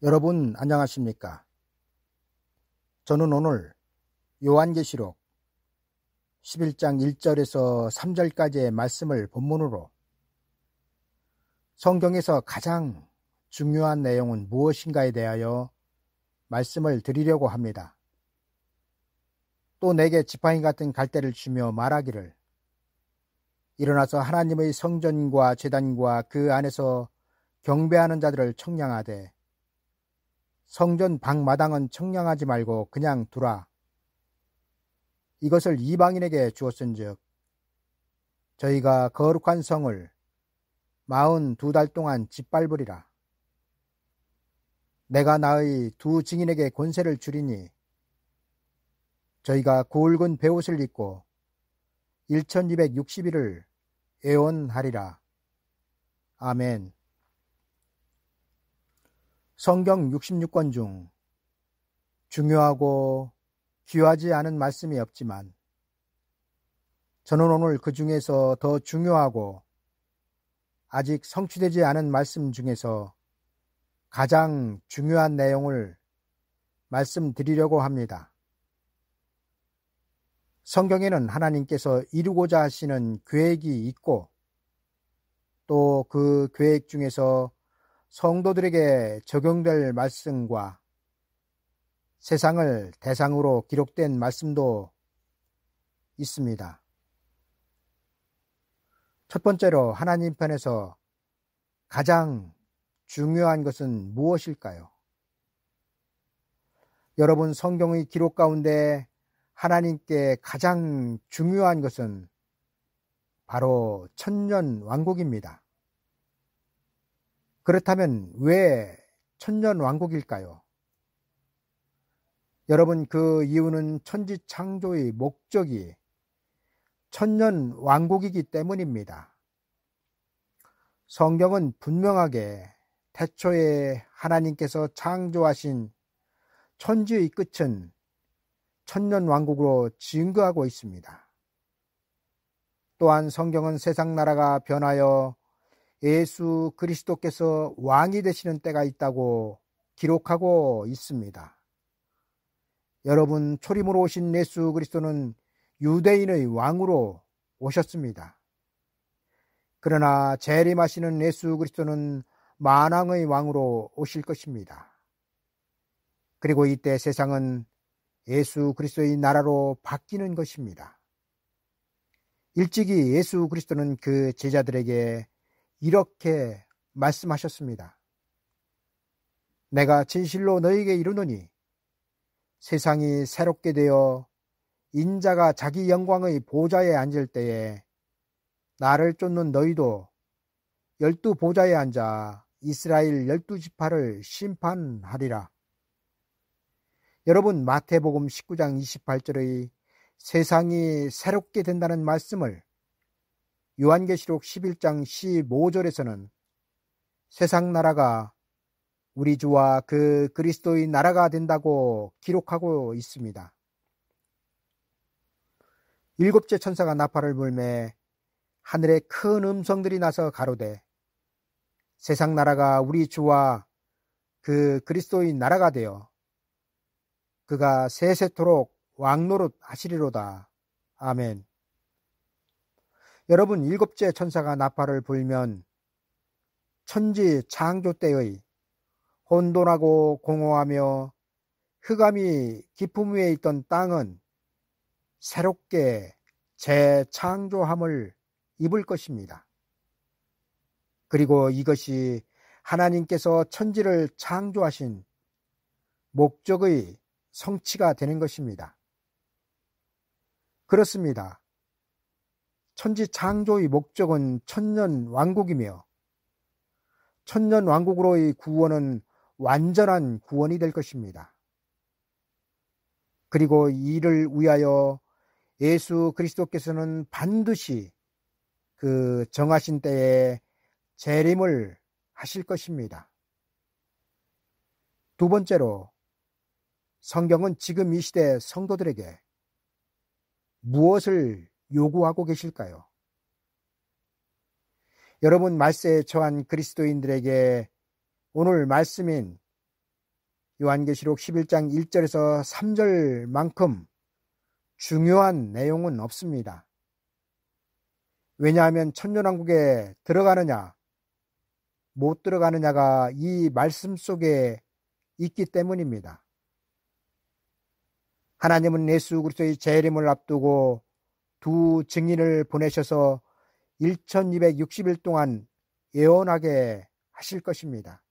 여러분 안녕하십니까? 저는 오늘 요한계시록 11장 1절에서 3절까지의 말씀을 본문으로 성경에서 가장 중요한 내용은 무엇인가에 대하여 말씀을 드리려고 합니다. 또 내게 지팡이 같은 갈대를 주며 말하기를, 일어나서 하나님의 성전과 제단과 그 안에서 경배하는 자들을 청량하되 성전 방마당은 청량하지 말고 그냥 두라. 이것을 이방인에게 주었은즉 저희가 거룩한 성을 42달 동안 짓밟으리라. 내가 나의 두 증인에게 권세를 주리니 저희가 굵은 베옷을 입고 1260일을 애원하리라. 아멘. 성경 66권 중 중요하고 귀하지 않은 말씀이 없지만 저는 오늘 그 중에서 더 중요하고 아직 성취되지 않은 말씀 중에서 가장 중요한 내용을 말씀드리려고 합니다. 성경에는 하나님께서 이루고자 하시는 계획이 있고 또 그 계획 중에서 성도들에게 적용될 말씀과 세상을 대상으로 기록된 말씀도 있습니다. 첫 번째로 하나님 편에서 가장 중요한 것은 무엇일까요? 여러분, 성경의 기록 가운데 하나님께 가장 중요한 것은 바로 천년왕국입니다. 그렇다면 왜 천년왕국일까요? 여러분, 그 이유는 천지창조의 목적이 천년왕국이기 때문입니다. 성경은 분명하게 태초에 하나님께서 창조하신 천지의 끝은 천년왕국으로 증거하고 있습니다. 또한 성경은 세상 나라가 변하여 예수 그리스도께서 왕이 되시는 때가 있다고 기록하고 있습니다. 여러분, 초림으로 오신 예수 그리스도는 유대인의 왕으로 오셨습니다. 그러나 재림하시는 예수 그리스도는 만왕의 왕으로 오실 것입니다. 그리고 이때 세상은 예수 그리스도의 나라로 바뀌는 것입니다. 일찍이 예수 그리스도는 그 제자들에게 이렇게 말씀하셨습니다. 내가 진실로 너희에게 이르노니 세상이 새롭게 되어 인자가 자기 영광의 보좌에 앉을 때에 나를 쫓는 너희도 12보좌에 앉아 이스라엘 12지파를 심판하리라. 여러분, 마태복음 19장 28절의 세상이 새롭게 된다는 말씀을 요한계시록 11장 15절에서는 세상 나라가 우리 주와 그 그리스도의 나라가 된다고 기록하고 있습니다. 일곱째 천사가 나팔을 불매 하늘에 큰 음성들이 나서 가로되 세상 나라가 우리 주와 그 그리스도의 나라가 되어 그가 세세토록 왕노릇 하시리로다. 아멘. 여러분, 일곱째 천사가 나팔을 불면 천지 창조 때의 혼돈하고 공허하며 흑암이 깊음 위에 있던 땅은 새롭게 재창조함을 입을 것입니다. 그리고 이것이 하나님께서 천지를 창조하신 목적의 성취가 되는 것입니다. 그렇습니다. 천지 창조의 목적은 천년왕국이며 천년왕국으로의 구원은 완전한 구원이 될 것입니다. 그리고 이를 위하여 예수 그리스도께서는 반드시 그 정하신 때에 재림을 하실 것입니다. 두 번째로, 성경은 지금 이 시대 성도들에게 무엇을 요구하고 계실까요? 여러분, 말세에 처한 그리스도인들에게 오늘 말씀인 요한계시록 11장 1절에서 3절만큼 중요한 내용은 없습니다. 왜냐하면 천년왕국에 들어가느냐 못 들어가느냐가 이 말씀 속에 있기 때문입니다. 하나님은 예수 그리스도의 재림을 앞두고 두 증인을 보내셔서 1260일 동안 예언하게 하실 것입니다.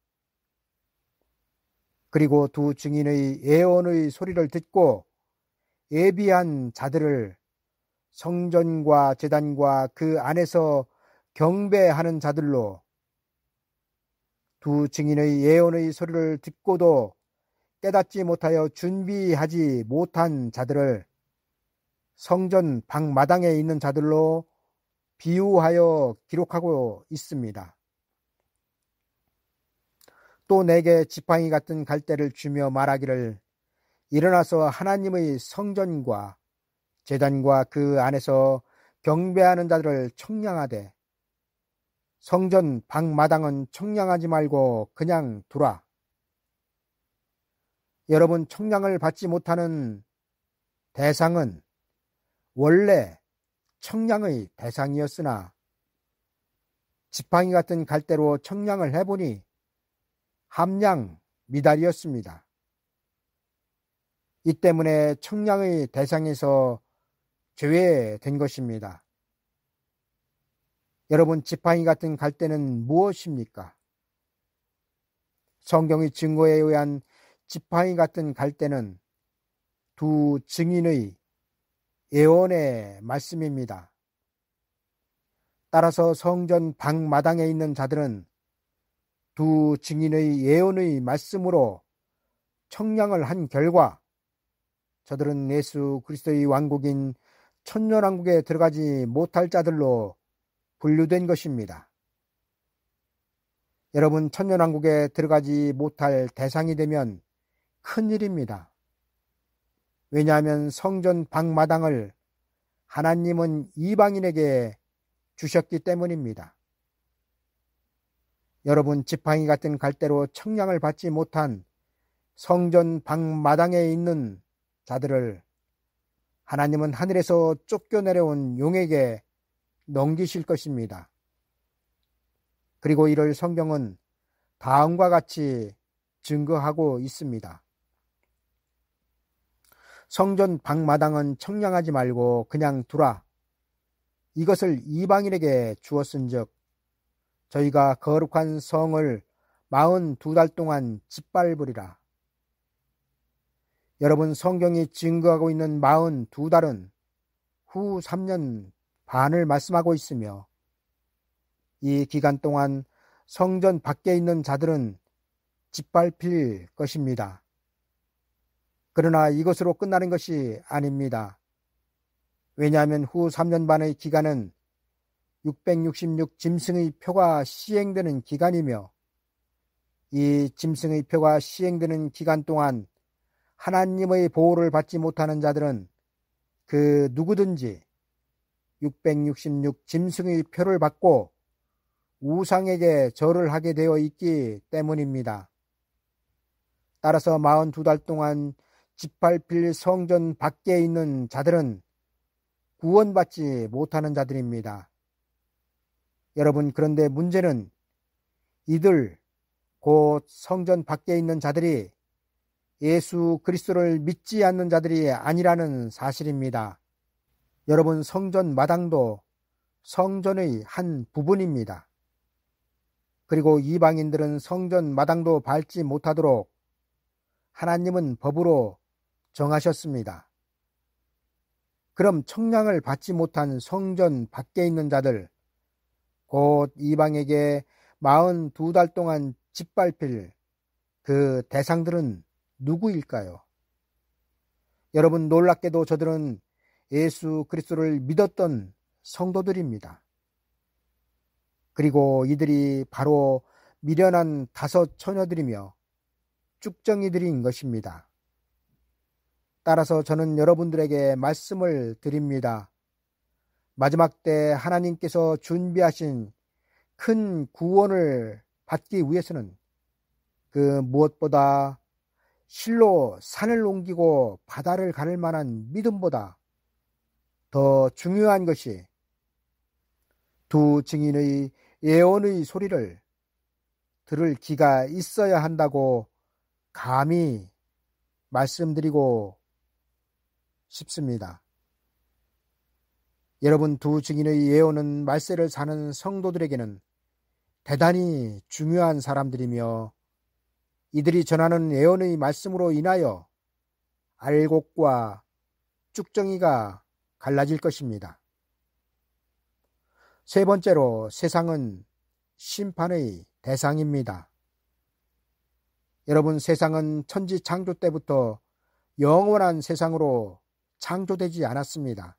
그리고 두 증인의 예언의 소리를 듣고 예비한 자들을 성전과 제단과 그 안에서 경배하는 자들로, 두 증인의 예언의 소리를 듣고도 깨닫지 못하여 준비하지 못한 자들을 성전 방마당에 있는 자들로 비유하여 기록하고 있습니다. 또 내게 지팡이 같은 갈대를 주며 말하기를, 일어나서 하나님의 성전과 제단과 그 안에서 경배하는 자들을 청량하되 성전 방마당은 청량하지 말고 그냥 두라. 여러분, 청량을 받지 못하는 대상은 원래 청량의 대상이었으나 지팡이 같은 갈대로 청량을 해보니 함량 미달이었습니다. 이 때문에 청량의 대상에서 제외된 것입니다. 여러분, 지팡이 같은 갈대는 무엇입니까? 성경의 증거에 의한 지팡이 같은 갈대는 두 증인의 예언의 말씀입니다. 따라서 성전 방마당에 있는 자들은 두 증인의 예언의 말씀으로 청량을 한 결과 저들은 예수 그리스도의 왕국인 천년왕국에 들어가지 못할 자들로 분류된 것입니다. 여러분, 천년왕국에 들어가지 못할 대상이 되면 큰일입니다. 왜냐하면 성전 방마당을 하나님은 이방인에게 주셨기 때문입니다. 여러분, 지팡이 같은 갈대로 청량을 받지 못한 성전 방마당에 있는 자들을 하나님은 하늘에서 쫓겨내려온 용에게 넘기실 것입니다. 그리고 이를 성경은 다음과 같이 증거하고 있습니다. 성전 방마당은 청량하지 말고 그냥 두라. 이것을 이방인에게 주었은즉 저희가 거룩한 성을 42달 동안 짓밟으리라. 여러분, 성경이 증거하고 있는 42달은 후 3년 반을 말씀하고 있으며 이 기간 동안 성전 밖에 있는 자들은 짓밟힐 것입니다. 그러나 이것으로 끝나는 것이 아닙니다. 왜냐하면 후 3년 반의 기간은 666 짐승의 표가 시행되는 기간이며 이 짐승의 표가 시행되는 기간 동안 하나님의 보호를 받지 못하는 자들은 그 누구든지 666 짐승의 표를 받고 우상에게 절을 하게 되어 있기 때문입니다. 따라서 42달 동안 짓밟힐 성전 밖에 있는 자들은 구원받지 못하는 자들입니다. 여러분, 그런데 문제는 이들 곧 성전 밖에 있는 자들이 예수 그리스도를 믿지 않는 자들이 아니라는 사실입니다. 여러분, 성전 마당도 성전의 한 부분입니다. 그리고 이방인들은 성전 마당도 밟지 못하도록 하나님은 법으로 정하셨습니다. 그럼 청량을 받지 못한 성전 밖에 있는 자들, 곧 이방에게 42달 동안 짓밟힐 그 대상들은 누구일까요? 여러분, 놀랍게도 저들은 예수 그리스도를 믿었던 성도들입니다. 그리고 이들이 바로 미련한 5 처녀들이며 쭉정이들인 것입니다. 따라서 저는 여러분들에게 말씀을 드립니다. 마지막 때 하나님께서 준비하신 큰 구원을 받기 위해서는 그 무엇보다 실로 산을 옮기고 바다를 가를 만한 믿음보다 더 중요한 것이 두 증인의 예언의 소리를 들을 귀가 있어야 한다고 감히 말씀드리고 싶습니다. 여러분, 두 증인의 예언은 말세를 사는 성도들에게는 대단히 중요한 사람들이며 이들이 전하는 예언의 말씀으로 인하여 알곡과 쭉정이가 갈라질 것입니다. 세 번째로, 세상은 심판의 대상입니다. 여러분, 세상은 천지 창조 때부터 영원한 세상으로 창조되지 않았습니다.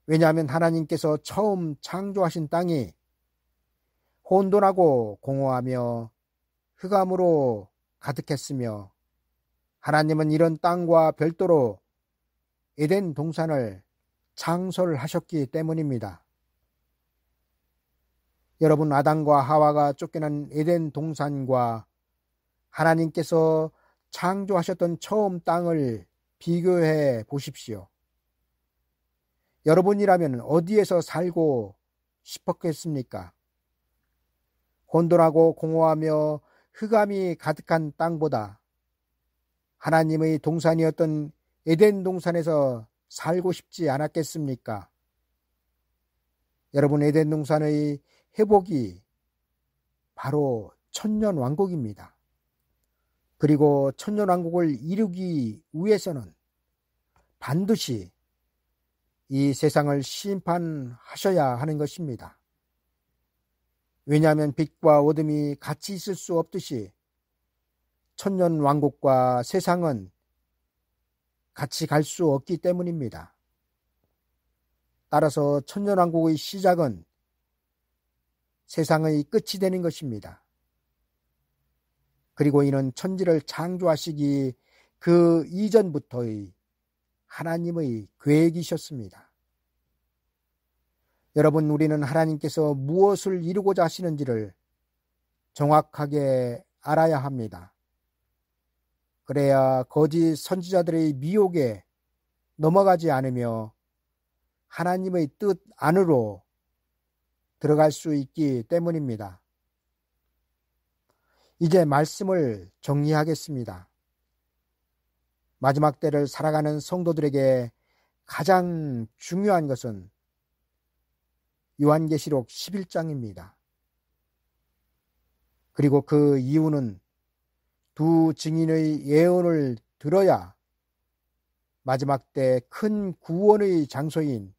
왜냐하면 하나님께서 처음 창조하신 땅이 혼돈하고 공허하며 흑암으로 가득했으며 하나님은 이런 땅과 별도로 에덴 동산을 창설하셨기 때문입니다. 여러분, 아담과 하와가 쫓겨난 에덴 동산과 하나님께서 창조하셨던 처음 땅을 비교해 보십시오. 여러분이라면 어디에서 살고 싶었겠습니까? 혼돈하고 공허하며 흑암이 가득한 땅보다 하나님의 동산이었던 에덴 동산에서 살고 싶지 않았겠습니까? 여러분, 에덴 동산의 회복이 바로 천년왕국입니다. 그리고 천년왕국을 이루기 위해서는 반드시 이 세상을 심판하셔야 하는 것입니다. 왜냐하면 빛과 어둠이 같이 있을 수 없듯이 천년왕국과 세상은 같이 갈 수 없기 때문입니다. 따라서 천년왕국의 시작은 세상의 끝이 되는 것입니다. 그리고 이는 천지를 창조하시기 그 이전부터의 하나님의 계획이셨습니다. 여러분, 우리는 하나님께서 무엇을 이루고자 하시는지를 정확하게 알아야 합니다. 그래야 거짓 선지자들의 미혹에 넘어가지 않으며 하나님의 뜻 안으로 들어갈 수 있기 때문입니다. 이제 말씀을 정리하겠습니다. 마지막 때를 살아가는 성도들에게 가장 중요한 것은 요한계시록 11장입니다. 그리고 그 이유는 두 증인의 예언을 들어야 마지막 때 큰 구원의 장소인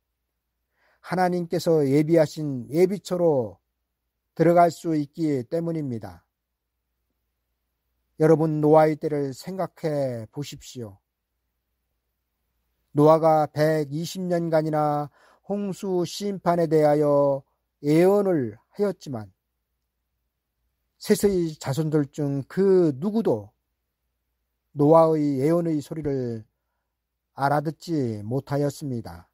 하나님께서 예비하신 예비처로 들어갈 수 있기 때문입니다. 여러분, 노아의 때를 생각해 보십시오. 노아가 120년간이나 홍수 심판에 대하여 예언을 하였지만 셋의 자손들 중 그 누구도 노아의 예언의 소리를 알아듣지 못하였습니다.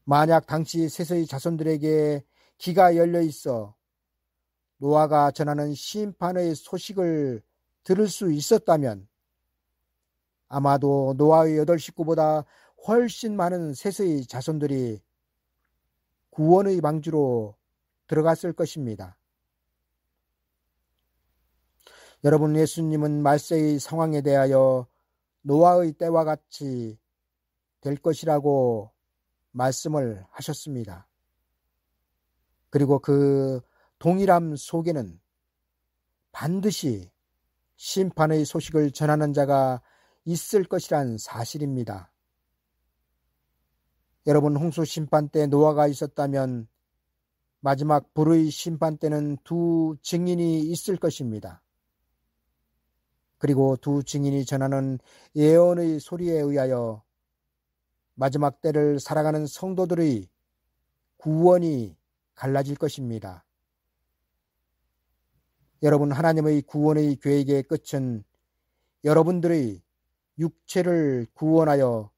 만약 당시 셋의 자손들에게 귀가 열려 있어 노아가 전하는 심판의 소식을 들을 수 있었다면 아마도 노아의 8 식구보다 훨씬 많은 셋의 자손들이 구원의 방주로 들어갔을 것입니다. 여러분, 예수님은 말세의 상황에 대하여 노아의 때와 같이 될 것이라고 말씀을 하셨습니다. 그리고 그 동일함 속에는 반드시 심판의 소식을 전하는 자가 있을 것이란 사실입니다. 여러분, 홍수 심판 때 노아가 있었다면 마지막 불의 심판 때는 두 증인이 있을 것입니다. 그리고 두 증인이 전하는 예언의 소리에 의하여 마지막 때를 살아가는 성도들의 구원이 갈라질 것입니다. 여러분, 하나님의 구원의 계획의 끝은 여러분들의 육체를 구원하여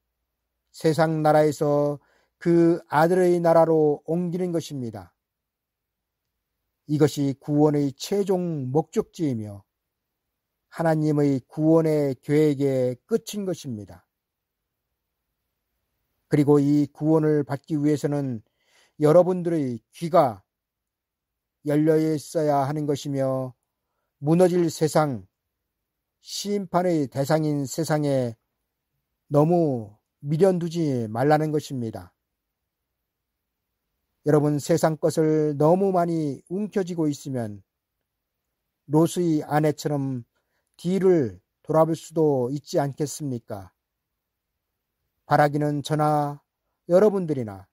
세상 나라에서 그 아들의 나라로 옮기는 것입니다. 이것이 구원의 최종 목적지이며 하나님의 구원의 계획의 끝인 것입니다. 그리고 이 구원을 받기 위해서는 여러분들의 귀가 열려 있어야 하는 것이며, 무너질 세상, 심판의 대상인 세상에 너무 미련두지 말라는 것입니다. 여러분, 세상 것을 너무 많이 움켜쥐고 있으면 롯의 아내처럼 뒤를 돌아볼 수도 있지 않겠습니까? 바라기는 저나 여러분들이나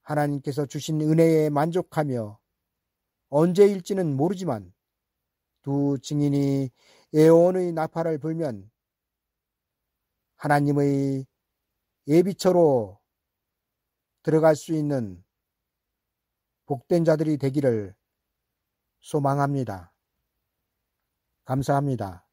하나님께서 주신 은혜에 만족하며 언제일지는 모르지만 두 증인이 애원의 나팔을 불면 하나님의 예비처로 들어갈 수 있는 복된 자들이 되기를 소망합니다. 감사합니다.